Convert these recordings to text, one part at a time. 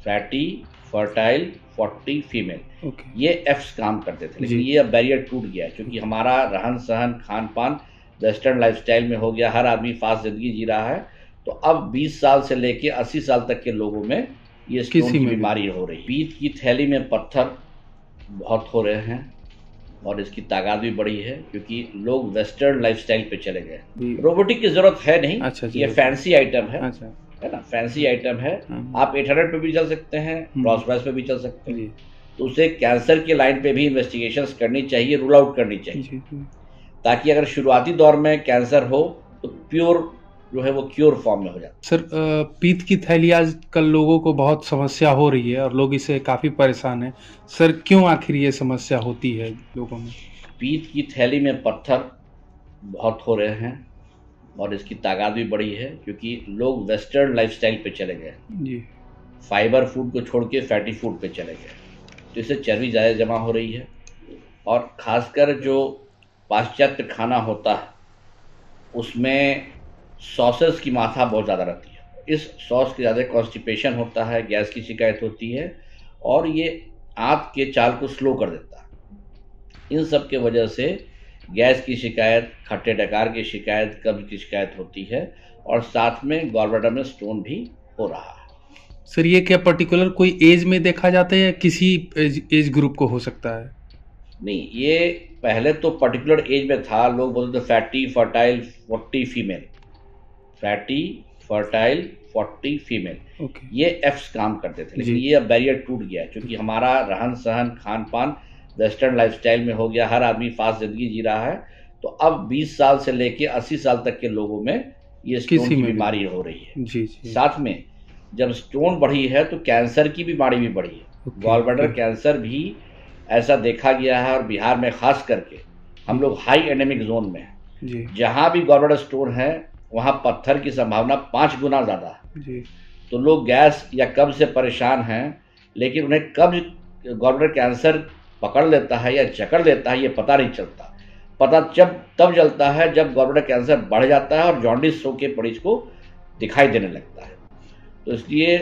Fatty, fertile, 40 female. Okay. ये एफ्स काम करते थे, लेकिन जी। ये अब बैरियर टूट गया है क्योंकि हमारा रहन सहन खान पान वेस्टर्न लाइफस्टाइल में हो गया, हर आदमी फास्ट जिंदगी जी रहा है। तो अब 20 साल से लेके 80 साल तक के लोगों में ये स्टोन किसी की में भी। बीमारी हो रही है। पीत की थैली में पत्थर बहुत हो रहे हैं और इसकी तादाद भी बढ़ी है क्योंकि लोग वेस्टर्न लाइफस्टाइल पे चले गए। जी। रोबोटिक की जरूरत है नहीं। अच्छा जी, ये ओके। फैंसी आइटम अच्छा। है ना, फैंसी आइटम है। हाँ। आप 800 पे भी चल सकते हैं, रॉल्स रॉयस पे भी चल सकते हैं। जी तो उसे कैंसर के लाइन पे भी इन्वेस्टिगेशंस करनी चाहिए, रूल आउट करनी चाहिए, जी जी। ताकि अगर शुरुआती दौर में कैंसर हो तो प्योर जो है वो क्योर फॉर्म में हो जाता सर, पीत की थैली आजकल लोगों को बहुत समस्या हो रही है और लोग इससे काफ़ी परेशान हैं। सर, क्यों आखिर ये समस्या होती है लोगों में? है। पीत की थैली में पत्थर बहुत हो रहे हैं और इसकी तादाद भी बढ़ी है क्योंकि लोग वेस्टर्न लाइफस्टाइल पे चले गए, जी। फाइबर फूड को छोड़ के फैटी फूड पे चले गए। तो इससे चर्बी ज़्यादा जमा हो रही है और खासकर जो पाश्चात्य खाना होता है उसमें सॉसेस की मात्रा बहुत ज़्यादा रहती है। इस सॉस के ज़्यादा कॉन्स्टिपेशन होता है, गैस की शिकायत होती है और ये आंत के चाल को स्लो कर देता है। इन सब के वजह से गैस की शिकायत, खट्टे डकार की शिकायत, कब्ज की शिकायत होती है और साथ में गॉलब्लैडर में स्टोन भी हो रहा है। सर, ये क्या पर्टिकुलर कोई एज में देखा जाता है या किसी एज ग्रुप को हो सकता है? नहीं, ये पहले तो पर्टिकुलर एज में था। लोग बोलते थे fatty, fertile, 40 female. Fatty, fertile, 40 female. Okay. ये एफ्स काम करते थे, लेकिन जी। ये अब बैरियर टूट गया है क्योंकि हमारा रहन सहन खान पान वेस्टर्न लाइफस्टाइल में हो गया, हर आदमी फास्ट जिंदगी जी रहा है। तो अब 20 साल से लेके 80 साल तक के लोगों में ये स्टोन किसी की में भी। बीमारी हो रही है। जी जी। साथ में जब स्टोन बढ़ी है तो कैंसर की बीमारी भी बढ़ी है। Okay, gallbladder okay. कैंसर भी ऐसा देखा गया है और बिहार में खास करके हम लोग हाई एंडेमिक जोन में हैं। जी जहाँ भी गॉलब्लैडर स्टोन है वहाँ पत्थर की संभावना 5 गुना ज़्यादा है। जी। तो लोग गैस या कब्ज से परेशान हैं, लेकिन उन्हें कब्ज गॉलब्लैडर कैंसर पकड़ लेता है या जकड़ लेता है ये पता नहीं चलता। पता तब चलता है जब गॉलब्लैडर कैंसर बढ़ जाता है और जॉन्डिस हो के मरीज को दिखाई देने लगता है। तो इसलिए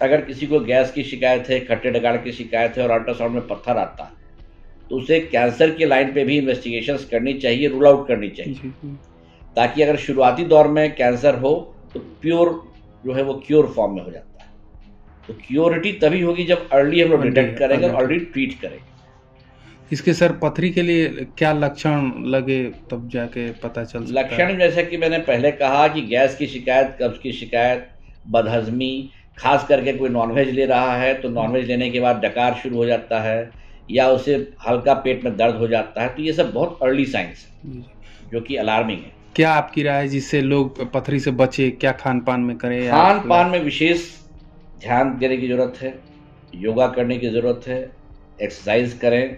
अगर किसी को गैस की शिकायत है, खट्टे डकार की शिकायत है और अल्ट्रासाउंड में पत्थर आता है तो उसे कैंसर के लाइन पे भी इन्वेस्टिगेशंस करनी चाहिए, रूल आउट करनी चाहिए, जी जी। ताकि अगर शुरुआती दौर में कैंसर हो तो प्योर जो है वो क्योर फॉर्म में हो जाता है। तो क्योरिटी तभी होगी जब अर्ली हम लोग डिटेक्ट करेंगे और अर्ली ट्रीट करेंगे। इसके सर पथरी के लिए क्या लक्षण लगे तब जाके पता चल सकता है? लक्षण जैसे कि मैंने पहले कहा कि गैस की शिकायत, कब्ज की शिकायत, बदहजमी, खास करके कोई नॉनवेज ले रहा है तो नॉनवेज लेने के बाद डकार शुरू हो जाता है या उसे हल्का पेट में दर्द हो जाता है। तो ये सब बहुत अर्ली साइंस है जो कि अलार्मिंग है। क्या आपकी राय है जिससे लोग पथरी से बचे? क्या खान पान में करें? खान पान में विशेष ध्यान देने की ज़रूरत है, योगा करने की ज़रूरत है, एक्सरसाइज करें,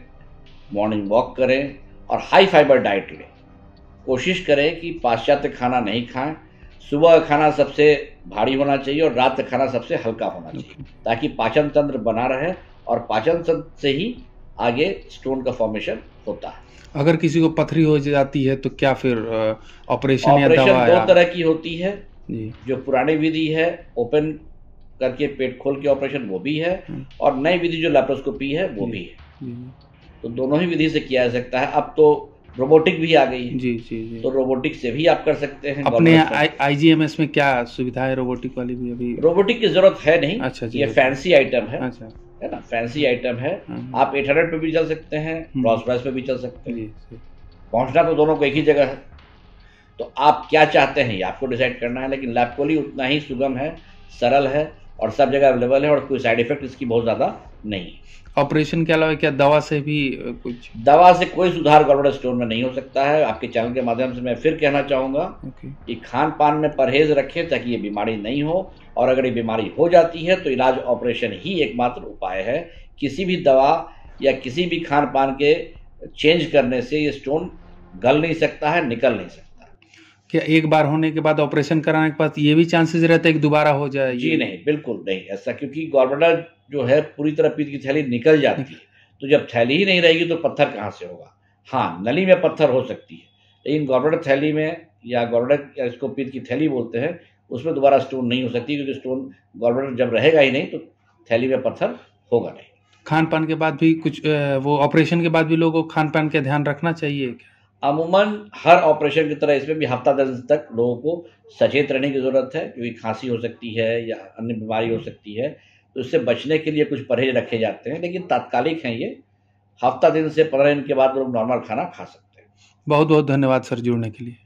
मॉर्निंग वॉक करें और हाई फाइबर डाइट लें। कोशिश करें कि पाश्चात्य खाना नहीं खाएं। सुबह का खाना सबसे भारी होना चाहिए और रात का खाना सबसे हल्का होना चाहिए, ताकि पाचन तंत्र बना रहे और पाचन तंत्र से ही आगे स्टोन का फॉर्मेशन होता है। अगर किसी को पथरी हो जाती है तो क्या फिर ऑपरेशन या दवा? ऑपरेशन 2 तरह की होती है जी। जो पुरानी विधि है ओपन करके पेट खोल के ऑपरेशन, वो भी है, और नई विधि जो लैप्रोस्कोपी है वो भी है। तो दोनों ही विधि से किया जा सकता है। अब तो रोबोटिक भी आ गई है। जी जी जी। तो रोबोटिक से भी आप कर सकते हैं। अपने आईजीएमएस में क्या सुविधा है रोबोटिक वाली भी? अभी रोबोटिक की जरूरत है नहीं। अच्छा जी। ये फैंसी आइटम है। अच्छा, है ना, फैंसी आइटम है। आप 800 पे भी चल सकते हैं, रॉल्स रॉयस पे भी चल सकते हैं। पहुंचना तो दोनों को एक ही जगह है। तो आप क्या चाहते हैं ये आपको डिसाइड करना है, लेकिन लैप्कोली उतना ही सुगम है, सरल है और सब जगह अवेलेबल है और कोई साइड इफेक्ट इसकी बहुत ज़्यादा नहीं है। ऑपरेशन के अलावा क्या दवा से भी कुछ? दवा से कोई सुधार गॉलब्लैडर स्टोन में नहीं हो सकता है। आपके चैनल के माध्यम से मैं फिर कहना चाहूँगा कि खान पान में परहेज रखें ताकि ये बीमारी नहीं हो, और अगर ये बीमारी हो जाती है तो इलाज ऑपरेशन ही एकमात्र उपाय है। किसी भी दवा या किसी भी खान पान के चेंज करने से ये स्टोन गल नहीं सकता है, निकल नहीं सकता। क्या एक बार होने के बाद ऑपरेशन कराने के बाद ये भी चांसेस रहते हैं कि दोबारा हो जाए? जी नहीं, बिल्कुल नहीं ऐसा, क्योंकि गॉलब्लैडर जो है पूरी तरह पीत की थैली निकल जाती है। तो जब थैली ही नहीं रहेगी तो पत्थर कहाँ से होगा? हाँ, नली में पत्थर हो सकती है, लेकिन गॉलब्लैडर थैली में या गॉलब्लैडर, या इसको पीत की थैली बोलते हैं, उसमें दोबारा स्टोन नहीं हो सकती, क्योंकि स्टोन गॉलब्लैडर जब रहेगा ही नहीं तो थैली में पत्थर होगा नहीं। खान पान के बाद भी कुछ वो ऑपरेशन के बाद भी लोगों को खान पान का ध्यान रखना चाहिए क्या? अमूमन हर ऑपरेशन की तरह इसमें भी हफ्ता 10 दिन तक लोगों को सचेत रहने की ज़रूरत है, क्योंकि खांसी हो सकती है या अन्य बीमारी हो सकती है, तो इससे बचने के लिए कुछ परहेज रखे जाते हैं, लेकिन तात्कालिक हैं ये। हफ्ता दिन से 15 दिन के बाद लोग नॉर्मल खाना खा सकते हैं। बहुत बहुत धन्यवाद सर जुड़ने के लिए।